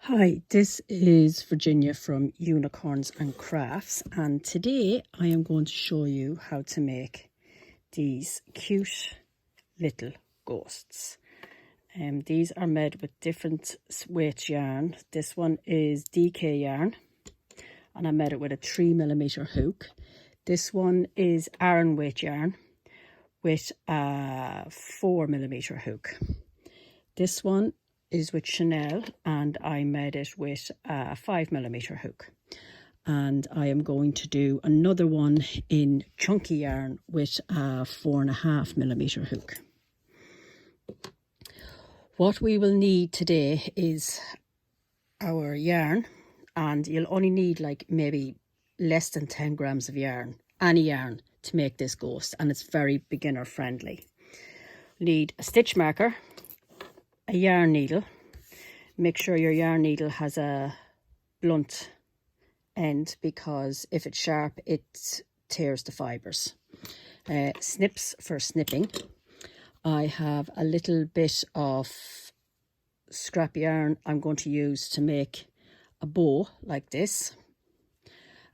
Hi, this is Virginia from Unicorns and Crafts, and today I am going to show you how to make these cute little ghosts. These are made with different weight yarn. This one is DK yarn and I made it with a 3mm hook. This one is Aran weight yarn with a 4mm hook. This one is with Chanel and I made it with a 5mm hook. And I am going to do another one in chunky yarn with a 4.5mm hook. What we will need today is our yarn, and you'll only need like maybe less than 10 grams of yarn, any yarn, to make this ghost, and it's very beginner friendly. Need a stitch marker, a yarn needle. Make sure your yarn needle has a blunt end because if it's sharp it tears the fibres. Snips for snipping. I have a little bit of scrap yarn I'm going to use to make a bow like this,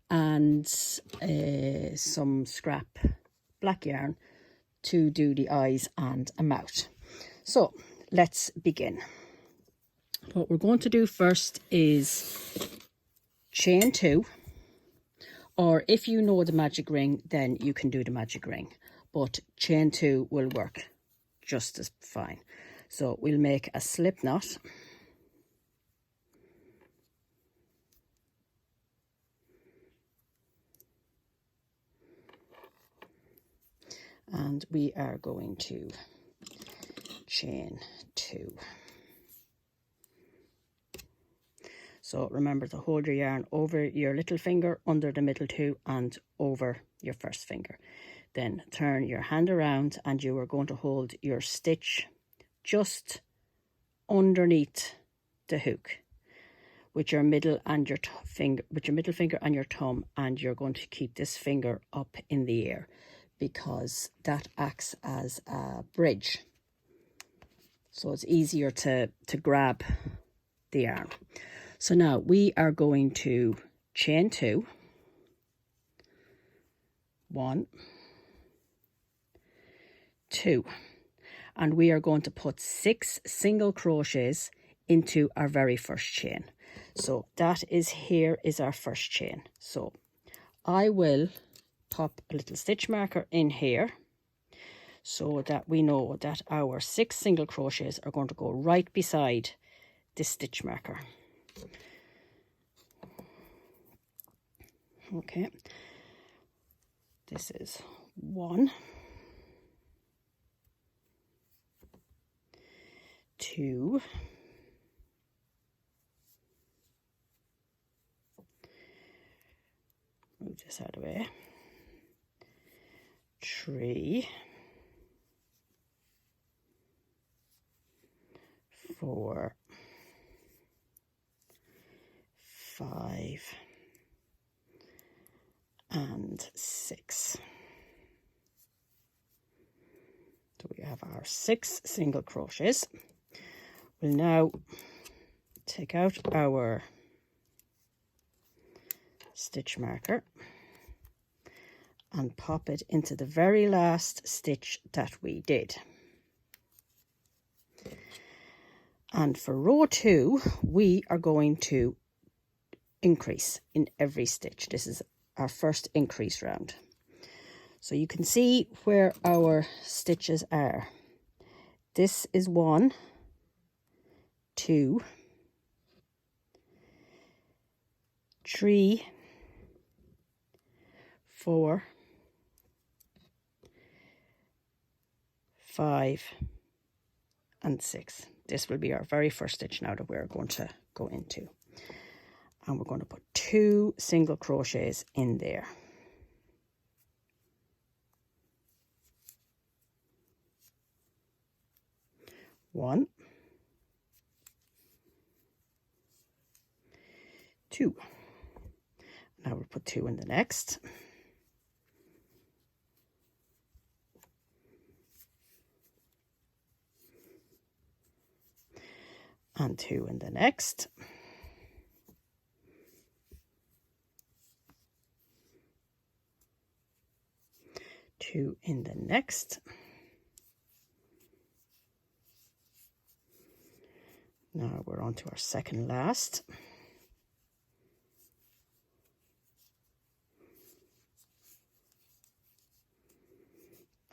and some scrap black yarn to do the eyes and a mouth. So let's begin. What we're going to do first is chain 2, or if you know the magic ring then you can do the magic ring, but chain 2 will work just as fine. So we'll make a slip knot, and we are going to chain 2. So remember to hold your yarn over your little finger, under the middle 2 and over your first finger. Then turn your hand around and you are going to hold your stitch just underneath the hook with your middle and your finger, with your middle finger and your thumb, and you're going to keep this finger up in the air because that acts as a bridge. So it's easier to grab the yarn. So now we are going to chain 2, 1, 2, and we are going to put 6 single crochets into our very first chain. So that is, here is our first chain. So I will pop a little stitch marker in here so that we know that our 6 single crochets are going to go right beside this stitch marker. Okay, this is 1, 2, 'move this out of the way, 3, 4, 5, and 6. So we have our 6 single crochets. We'll now take out our stitch marker and pop it into the very last stitch that we did. And for row 2 we are going to increase in every stitch. This is our first increase round. So you can see where our stitches are. This is 1, 2, 3, 4, 5, and 6. This will be our very first stitch now that we're going to go into. And we're going to put 2 single crochets in there. One, 2. Now we'll put 2 in the next. And 2 in the next. 2 in the next. Now we're on to our second last.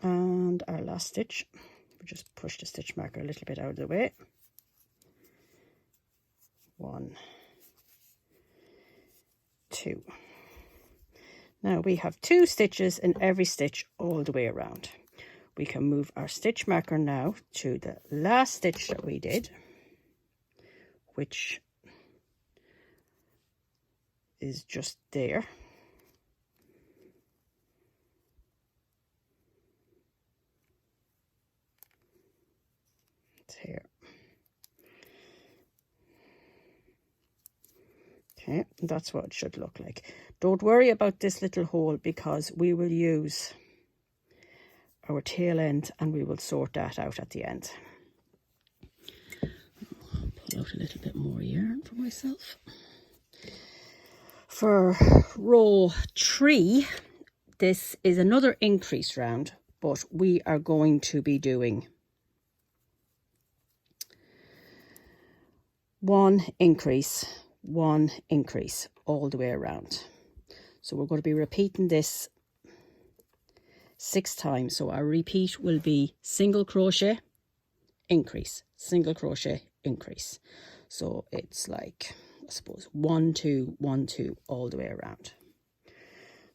And our last stitch, we just push the stitch marker a little bit out of the way. 1, 2. Now we have 2 stitches in every stitch all the way around. We can move our stitch marker now to the last stitch that we did, which is just there. It's here. Okay, that's what it should look like. Don't worry about this little hole because we will use our tail end and we will sort that out at the end. I'll pull out a little bit more yarn for myself. For row 3, this is another increase round, but we are going to be doing 1 increase, 1 increase all the way around. So we're going to be repeating this 6 times. So our repeat will be single crochet, increase, single crochet, increase. So it's like, I suppose, 1, 2, 1, 2 all the way around.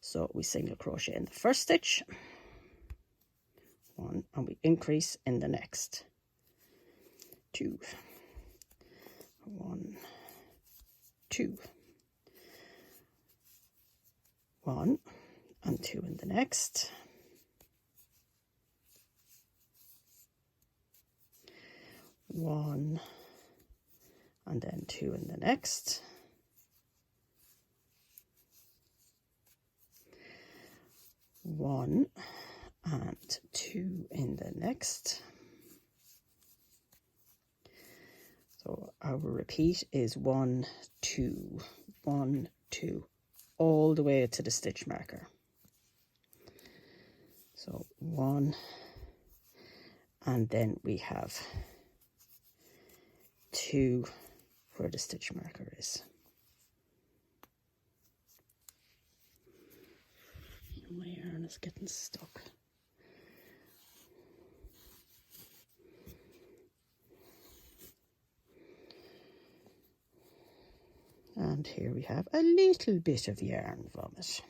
So we single crochet in the first stitch, 1, and we increase in the next, 2, 1, 2, 1 and 2 in the next, 1 and then 2 in the next, 1 and 2 in the next. So our repeat is 1, 2, 1, 2, all the way to the stitch marker. So 1, and then we have 2 where the stitch marker is. My yarn is getting stuck. And here we have a little bit of yarn vomit.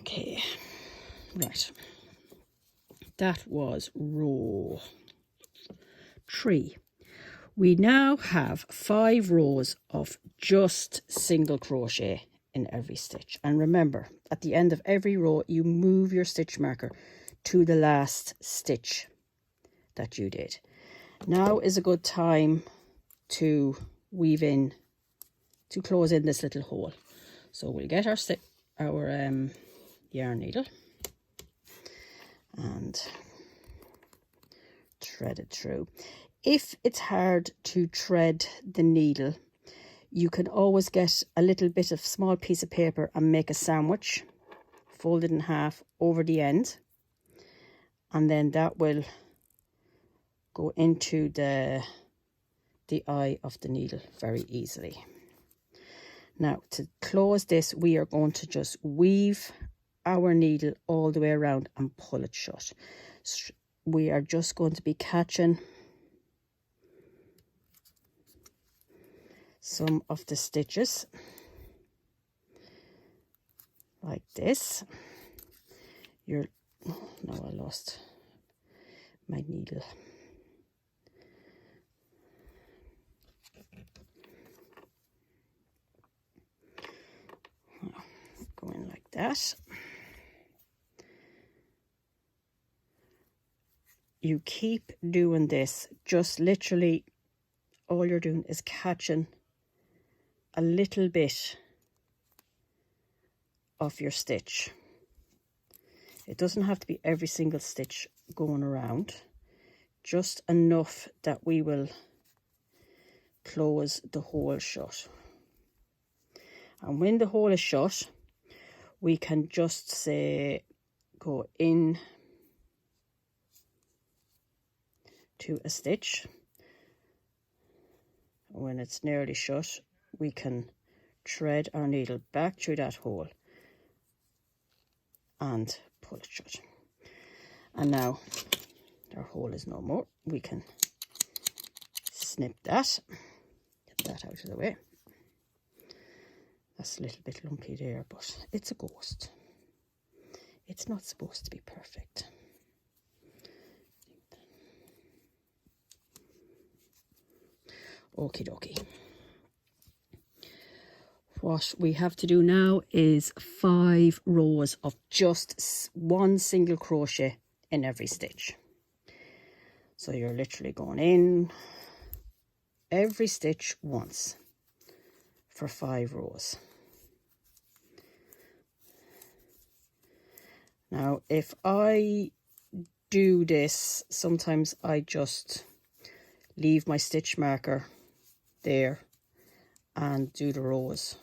Okay, right. That was row 3. We now have 5 rows of just single crochet in every stitch. And remember, at the end of every row, you move your stitch marker to the last stitch that you did. Now is a good time to weave in, to close in this little hole. So we'll get our yarn needle and thread it through. If it's hard to thread the needle, you can always get a little bit of small piece of paper and make a sandwich, fold it in half over the end, and then that will go into the eye of the needle very easily. Now to close this, we are going to just weave our needle all the way around and pull it shut. We are just going to be catching some of the stitches like this. No, I lost my needle. Going like that. You keep doing this, just literally all you're doing is catching a little bit of your stitch. It doesn't have to be every single stitch going around, just enough that we will close the hole shut. And when the hole is shut, we can just say go in to a stitch. When it's nearly shut, we can thread our needle back through that hole and pull it shut. And now our hole is no more. We can snip that, get that out of the way. That's a little bit lumpy there, but it's a ghost. It's not supposed to be perfect. Okie dokie. What we have to do now is 5 rows of just 1 single crochet in every stitch. So you're literally going in every stitch once for 5 rows. Now, if I do this, sometimes I just leave my stitch marker there and do the rows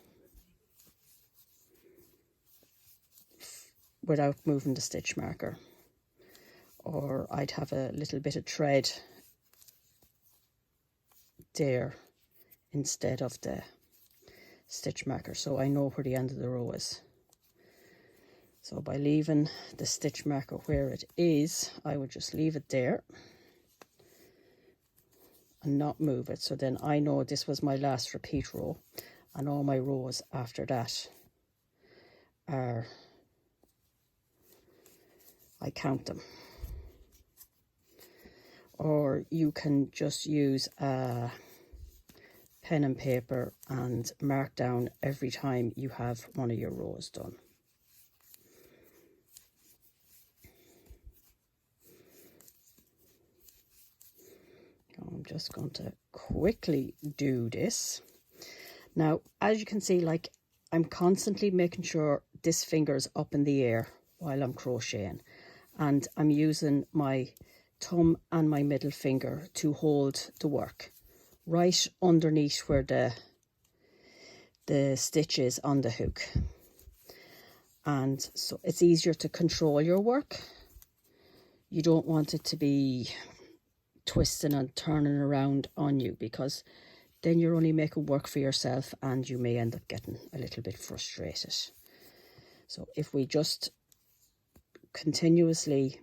without moving the stitch marker. Or I'd have a little bit of thread there instead of the stitch marker, so I know where the end of the row is. So by leaving the stitch marker where it is, I would just leave it there and not move it. So then I know this was my last repeat row, and all my rows after that are, I count them. Or you can just use a pen and paper and mark down every time you have one of your rows done. I'm just going to quickly do this. Now, as you can see, like, I'm constantly making sure this finger is up in the air while I'm crocheting, and I'm using my thumb and my middle finger to hold the work right underneath where the stitch is on the hook. And so it's easier to control your work. You don't want it to be twisting and turning around on you, because then you're only making work for yourself and you may end up getting a little bit frustrated. So if we just continuously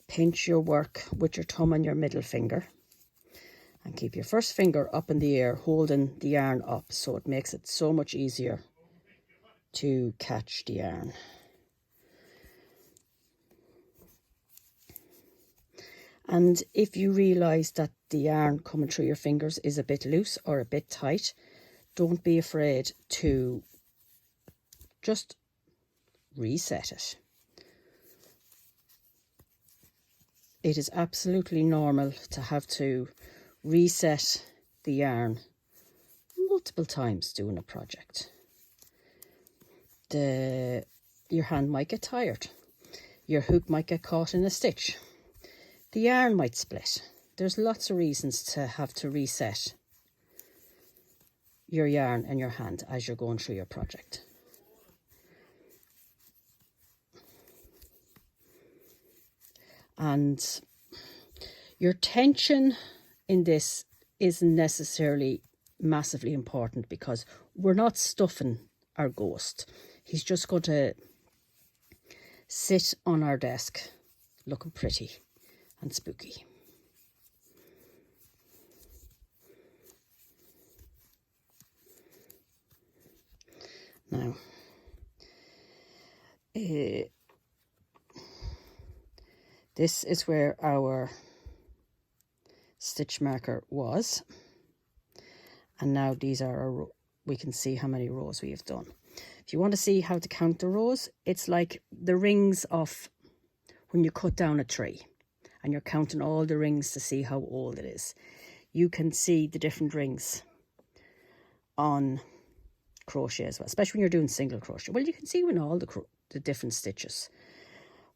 pinch your work with your thumb and your middle finger, and keep your first finger up in the air holding the yarn up, so it makes it so much easier to catch the yarn. And if you realise that the yarn coming through your fingers is a bit loose or a bit tight, don't be afraid to just reset it. It is absolutely normal to have to reset the yarn multiple times doing a project. Your hand might get tired. Your hook might get caught in a stitch. The yarn might split. There's lots of reasons to have to reset your yarn and your hand as you're going through your project. And your tension in this isn't necessarily massively important, because we're not stuffing our ghost. He's just going to sit on our desk looking pretty and spooky. Now, this is where our stitch marker was, and now these are our we can see how many rows we have done. If you want to see how to count the rows, it's like the rings of when you cut down a tree and you're counting all the rings to see how old it is. You can see the different rings on crochet as well, especially when you're doing single crochet. Well, you can see when all the different stitches,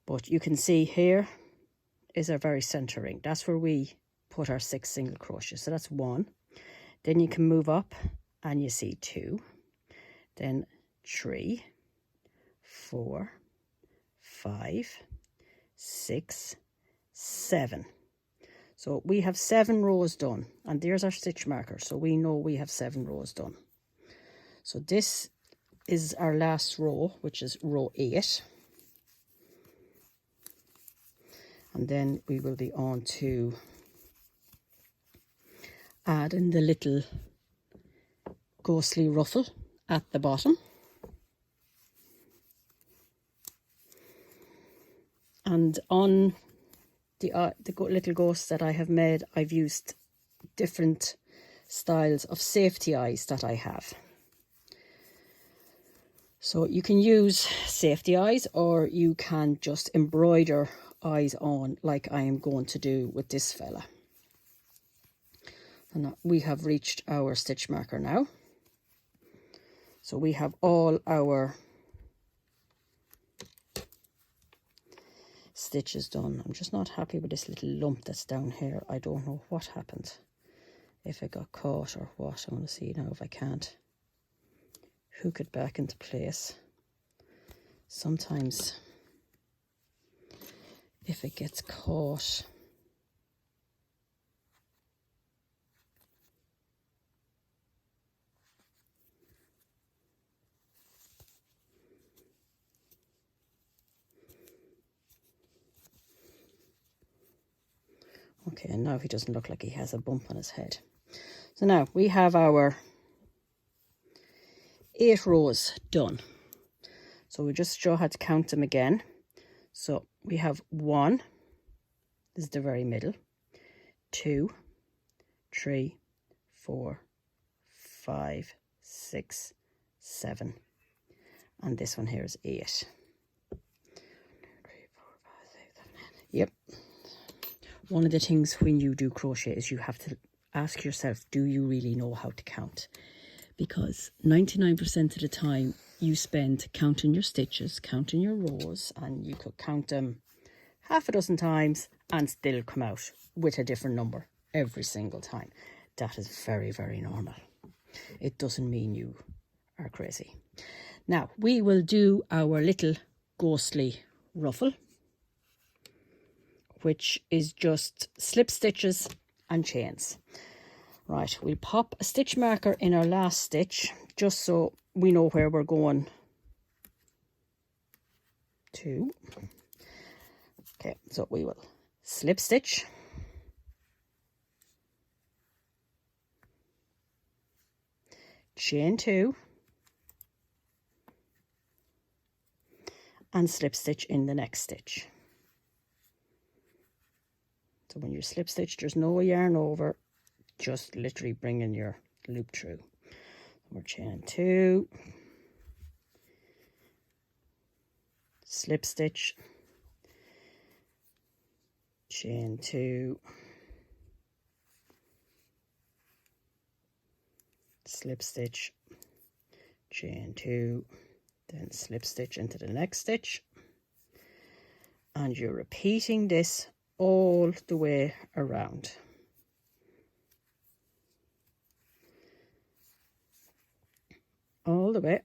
but you can see here is our very center ring. That's where we put our 6 single crochets. So that's 1. Then you can move up and you see 2, then 3, 4, 5, 6, 7. So we have 7 rows done, and there's our stitch marker, so we know we have 7 rows done. So this is our last row, which is row 8. And then we will be on to add in the little ghostly ruffle at the bottom. And on the little ghosts that I have made, I've used different styles of safety eyes that I have. So you can use safety eyes, or you can just embroider eyes on like I am going to do with this fella. And we have reached our stitch marker now. So we have all our stitches done. I'm just not happy with this little lump that's down here. I don't know what happened, if it got caught or what. I want to see now if I can't hook it back into place. Sometimes if it gets caught, okay, and now he doesn't look like he has a bump on his head. So now we have our 8 rows done. So we just show how to count them again. So we have 1, this is the very middle, 2, 3, 4, 5, 6, 7, and this one here is 8. Yep. One of the things when you do crochet is you have to ask yourself, do you really know how to count? Because 99% of the time you spend counting your stitches, counting your rows, and you could count them half a dozen times and still come out with a different number every single time. That is very, very normal. It doesn't mean you are crazy. Now we will do our little ghostly ruffle, which is just slip stitches and chains. Right, we'll pop a stitch marker in our last stitch just so we know where we're going to. Okay, so we will slip stitch, chain 2, and slip stitch in the next stitch. So when you slip stitch, there's no yarn over, just literally bringing your loop through. We're chaining 2, slip stitch, chain 2, slip stitch, chain 2, then slip stitch into the next stitch, and you're repeating this all the way around. All the way.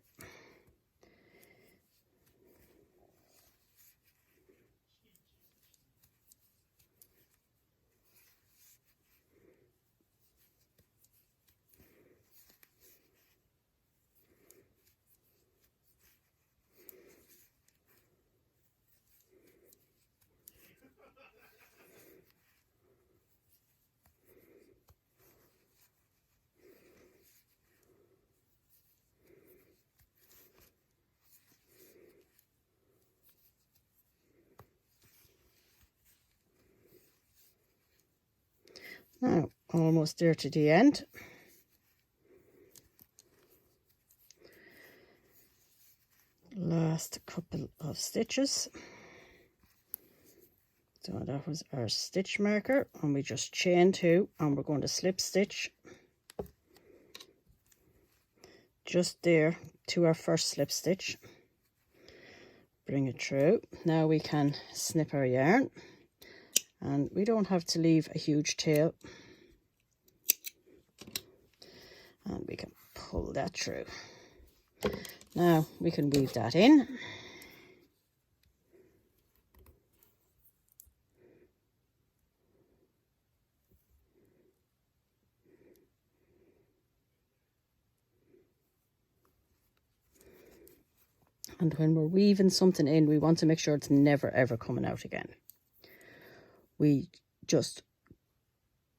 Now, almost there to the end. Last couple of stitches. So that was our stitch marker, and we just chain 2, and we're going to slip stitch just there to our first slip stitch. Bring it through. Now we can snip our yarn, and we don't have to leave a huge tail. And we can pull that through. Now we can weave that in. And when we're weaving something in, we want to make sure it's never ever coming out again. We just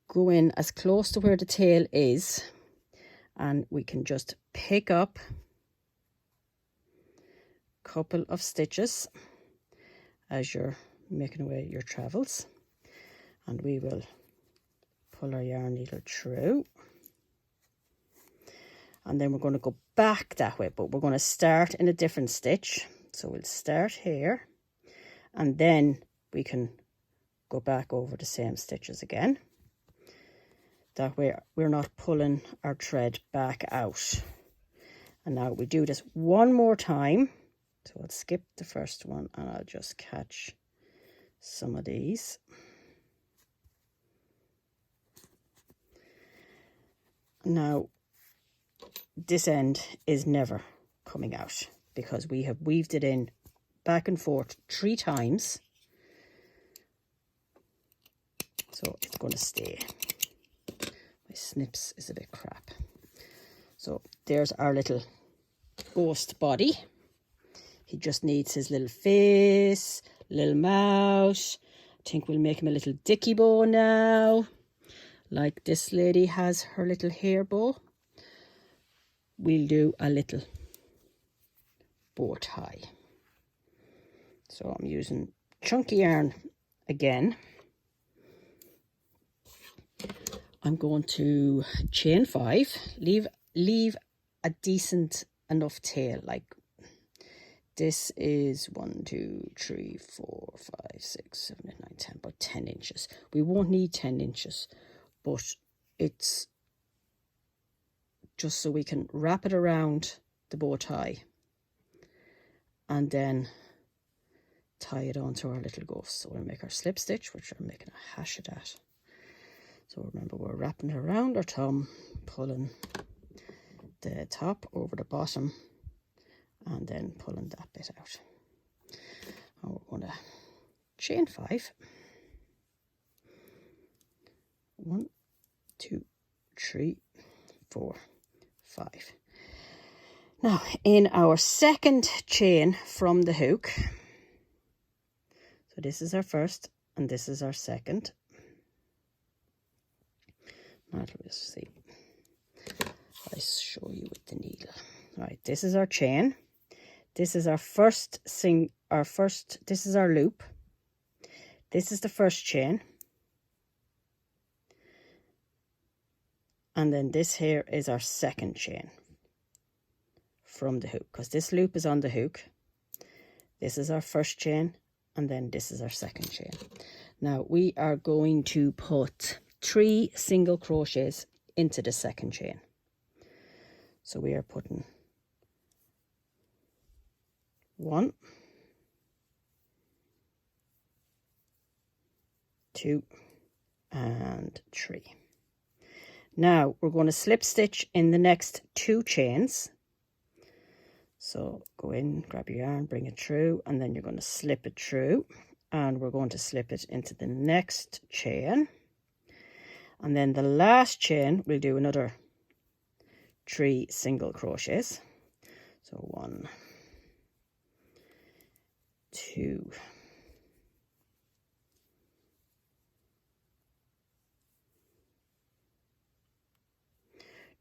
go in as close to where the tail is, and we can just pick up a couple of stitches as you're making away your travels, and we will pull our yarn needle through. And then we're going to go back that way, but we're going to start in a different stitch. So we'll start here, and then we can go back over the same stitches again. That way we're not pulling our thread back out. And now we do this one more time. So I'll skip the first one and I'll just catch some of these. Now, this end is never coming out because we have weaved it in back and forth 3 times. So it's going to stay. My snips is a bit crap. So there's our little ghost body. He just needs his little face, little mouth. I think we'll make him a little dicky bow now. Like this lady has her little hair bow. We'll do a little bow tie. So I'm using chunky yarn again. I'm going to chain 5, leave a decent enough tail. Like this is 1, 2, 3, 4, 5, 6, 7, 8, 9, 10, about 10 inches. We won't need 10 inches, but it's just so we can wrap it around the bow tie and then tie it onto our little ghost. So we'll make our slip stitch, which I'm making a hash of that. So remember, we're wrapping it around our thumb, pulling the top over the bottom, and then pulling that bit out. And we're going to chain 5. 1, 2, 3, 4, 5. Now, in our second chain from the hook, so this is our first and this is our second. Now let's see. I show you with the needle. Right, this is our chain. This is our first this is our loop. This is the first chain. And then this here is our second chain from the hook, because this loop is on the hook. This is our first chain, and then this is our second chain. Now we are going to put 3 single crochets into the second chain. So we are putting 1, 2, and 3. Now we're going to slip stitch in the next 2 chains. So go in, grab your yarn, bring it through, and then you're going to slip it through, and we're going to slip it into the next chain. And then the last chain, we'll do another 3 single crochets. So 1, 2,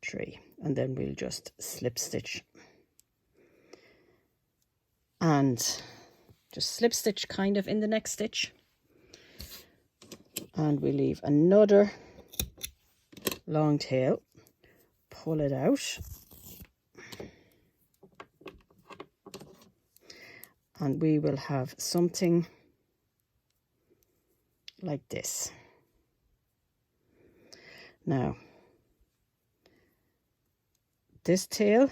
3, and then we'll just slip stitch and just slip stitch kind of in the next stitch, and we leave another long tail, pull it out, and we will have something like this. Now this tail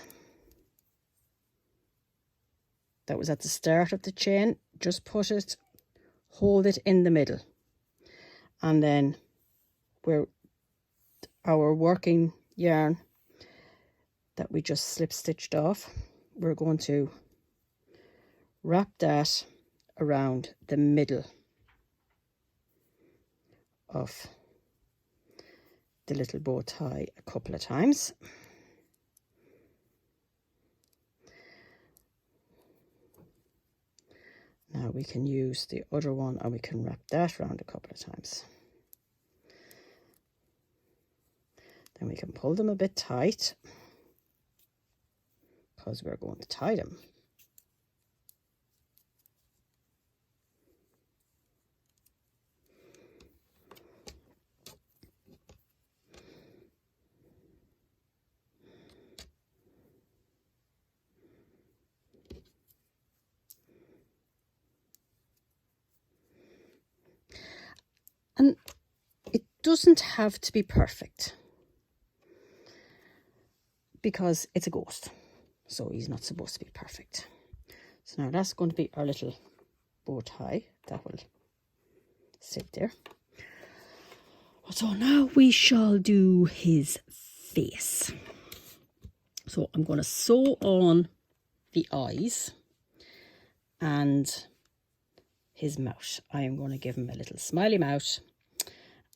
that was at the start of the chain, just put it, hold it in the middle, and then where our working yarn that we just slip stitched off, we're going to wrap that around the middle of the little bow tie a couple of times. Now we can use the other one and we can wrap that around a couple of times. Then we can pull them a bit tight because we're going to tie them. And it doesn't have to be perfect because it's a ghost, so he's not supposed to be perfect. So now that's going to be our little bow tie that will sit there. So now we shall do his face. So I'm going to sew on the eyes and his mouth. I am going to give him a little smiley mouth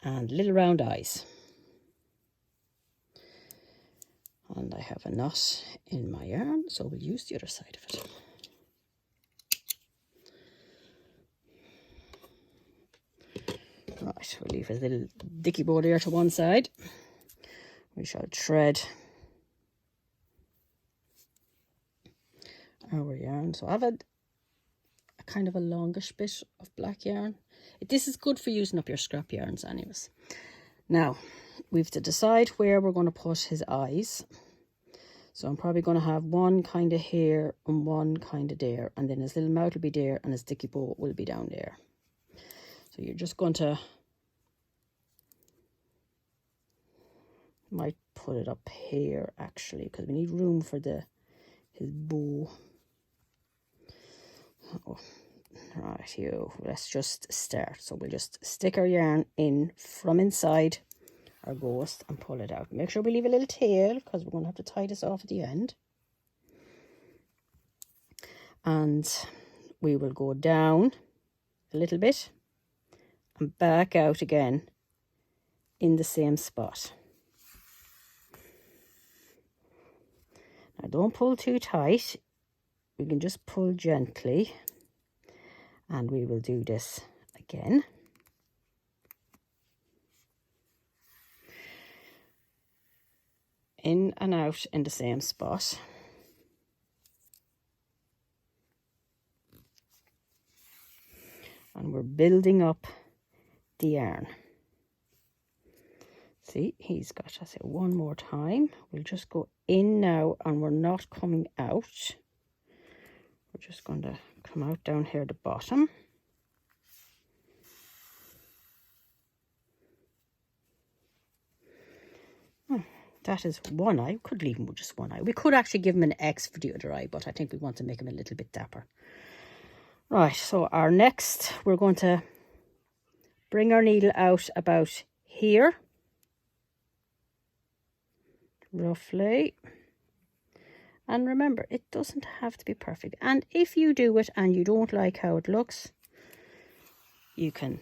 and little round eyes. And I have a knot in my yarn, so we'll use the other side of it. Right, we'll leave his little dicky bow there to one side. We shall thread our yarn. So I have a kind of a longish bit of black yarn. This is good for using up your scrap yarns anyways. Now, we have to decide where we're going to put his eyes. So I'm probably going to have one kind of here and one kind of there. And then his little mouth will be there and his dicky bow will be down there. So you're just going to... might put it up here actually because we need room for his bow. Oh, right, let's just start. So we'll just stick our yarn in from inside our ghost and pull it out. Make sure we leave a little tail because we're going to have to tie this off at the end. And we will go down a little bit and back out again in the same spot. Now don't pull too tight. We can just pull gently. And we will do this again. In and out in the same spot. And we're building up the yarn. See, he's got, I say, one more time. We'll just go in now and we're not coming out. We're just going to come out down here at the bottom. That is one eye. We could leave him with just one eye. We could actually give him an X for the other eye, but I think we want to make him a little bit dapper. Right, so our next, we're going to bring our needle out about here. Roughly. And remember, it doesn't have to be perfect. And if you do it and you don't like how it looks, you can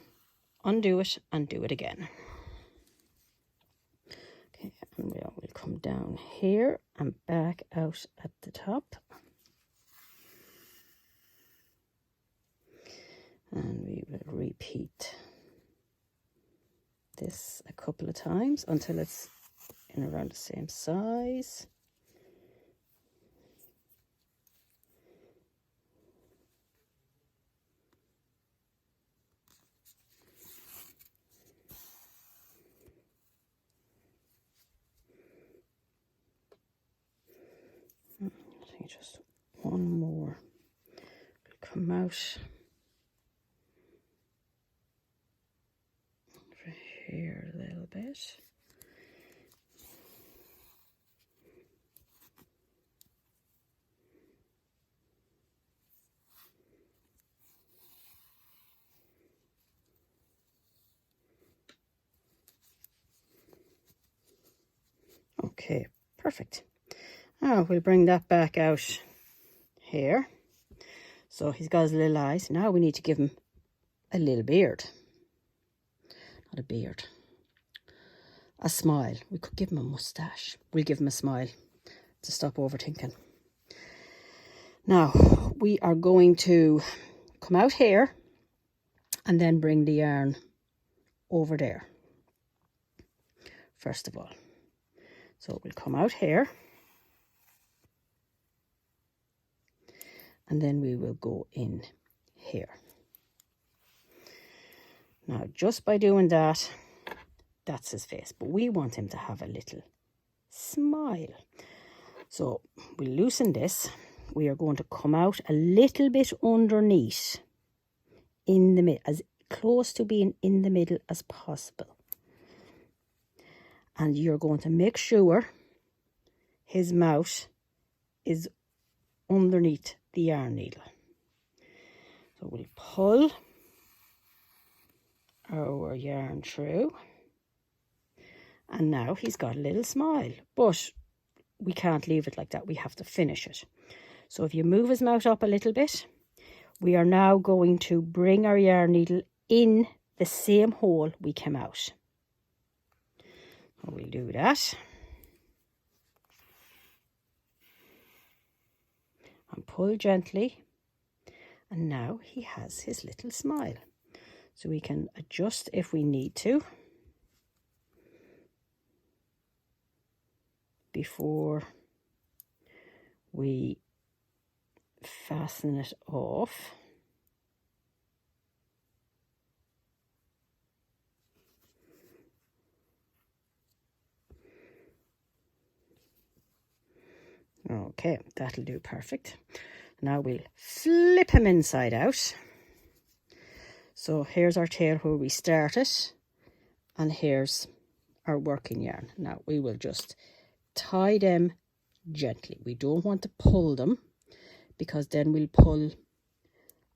undo it and do it again. Okay, and we'll come down here and back out at the top. And we will repeat this a couple of times until it's in around the same size. I think just one more will come out over here a little bit. Okay, perfect. Now we'll bring that back out here. So he's got his little eyes. Now we need to give him a little beard. Not a beard. A smile. We could give him a moustache. We'll give him a smile to stop overthinking. Now we are going to come out here and then bring the yarn over there. First of all. So we'll come out here. And then we will go in here. Now, just by doing that, that's his face. But we want him to have a little smile. So we loosen this. We are going to come out a little bit underneath, in the middle, as close to being in the middle as possible. And you're going to make sure his mouth is underneath the yarn needle. So we'll pull our yarn through, and now he's got a little smile, but we can't leave it like that. We have to finish it. So if you move his mouth up a little bit, we are now going to bring our yarn needle in the same hole we came out. So we'll do that. And pull gently, and now he has his little smile. So we can adjust if we need to before we fasten it off. Okay, that'll do perfect. Now we'll flip him inside out. So here's our tail where we started, and here's our working yarn. Now we will just tie them gently. We don't want to pull them, because then we'll pull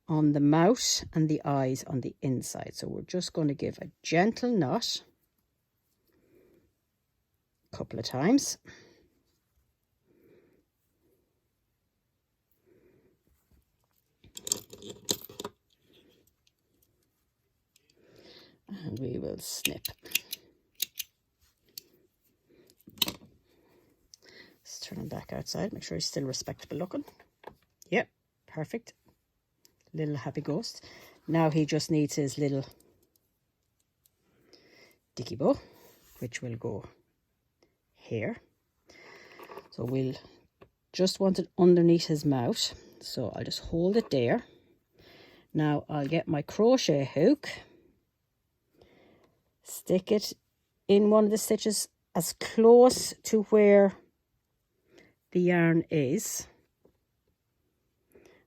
on the mouth and the eyes on the inside. So we're just going to give a gentle knot a couple of times. And we will snip. Let's turn him back outside. Make sure he's still respectable looking. Yep, perfect. Little happy ghost. Now he just needs his little dicky bow, which will go here. So we'll just want it underneath his mouth. So I'll just hold it there. Now I'll get my crochet hook, stick it in one of the stitches as close to where the yarn is,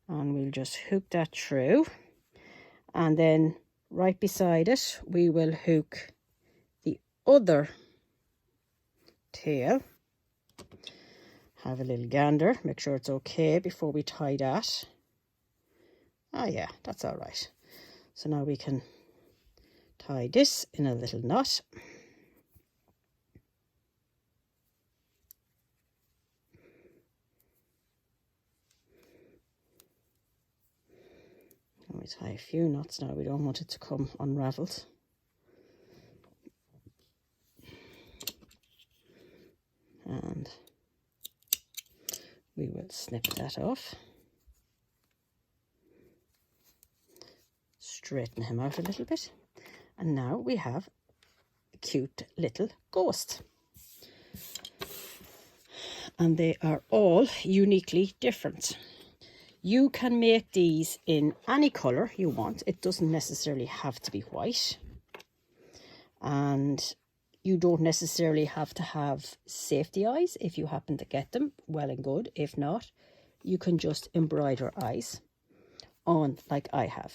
and we'll just hook that through, and then right beside it we will hook the other tail. Have a little gander, make sure it's okay before we tie that. Ah yeah, that's all right. So now we can tie this in a little knot. And we tie a few knots now. We don't want it to come unravelled. And we will snip that off. Straighten him out a little bit. And now we have a cute little ghost. And they are all uniquely different. You can make these in any colour you want. It doesn't necessarily have to be white. And you don't necessarily have to have safety eyes. If you happen to get them, well and good. If not, you can just embroider eyes on like I have.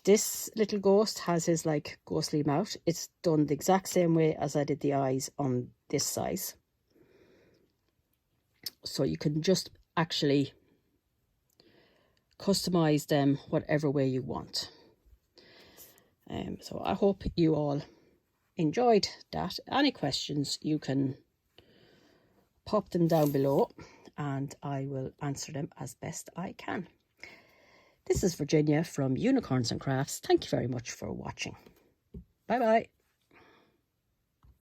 This little ghost has his like ghostly mouth. It's done the exact same way as I did the eyes on this size. So you can just actually customize them whatever way you want. So I hope you all enjoyed that. Any questions, you can pop them down below and I will answer them as best I can. This is Virginia from Unicorns and Crafts. Thank you very much for watching. Bye bye.